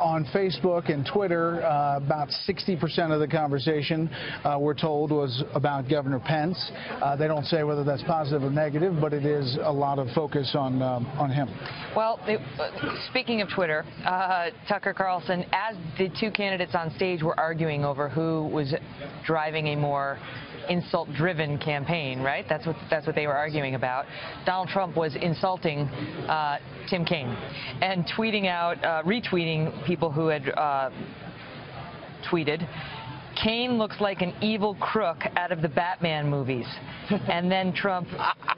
On Facebook and Twitter, about 60% of the conversation, we're told, was about Governor Pence. They don't say whether that's positive or negative, but it is a lot of focus on him. Well, speaking of Twitter, Tucker Carlson, as the two candidates on stage were arguing over who was driving a more insult-driven campaign, right? That's what they were arguing about. Donald Trump was insulting Tim Kaine and tweeting out, retweeting people who had tweeted, "Kaine looks like an evil crook out of the Batman movies." And then Trump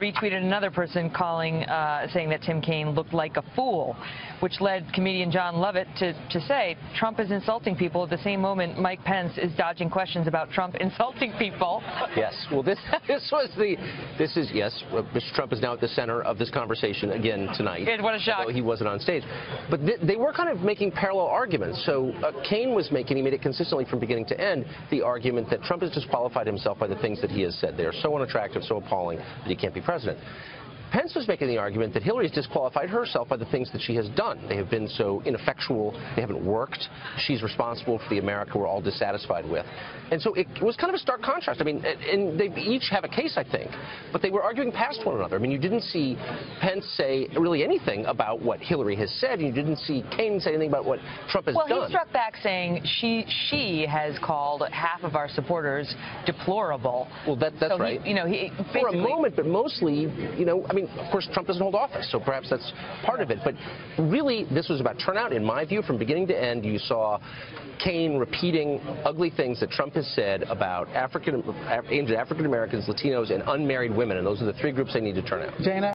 retweeted another person saying that Tim Kaine looked like a fool, which led comedian John Lovett to say Trump is insulting people at the same moment Mike Pence is dodging questions about Trump insulting people. Yes. Well, yes, Mr. Trump is now at the center of this conversation again tonight. What a shock. He wasn't on stage. But they were kind of making parallel arguments. So Kaine he made it consistently from beginning to end, the argument that Trump has disqualified himself by the things that he has said. They are so unattractive, so appalling that he can't be president. Pence was making the argument that Hillary has disqualified herself by the things that she has done. They have been so ineffectual. They haven't worked. She's responsible for the America we're all dissatisfied with. And so it was kind of a stark contrast. I mean, and they each have a case, I think, but they were arguing past one another. I mean, you didn't see Pence say really anything about what Hillary has said, and you didn't see Kaine say anything about what Trump has done. Well, he struck back saying she has called half of our supporters deplorable. Well, that's so right. He for a moment, but mostly, I mean, of course, Trump doesn't hold office, so perhaps that's part of it. But really, this was about turnout, in my view, from beginning to end. You saw Kaine repeating ugly things that Trump has said about aimed at African Americans, Latinos, and unmarried women, and those are the three groups they need to turn out. Dana?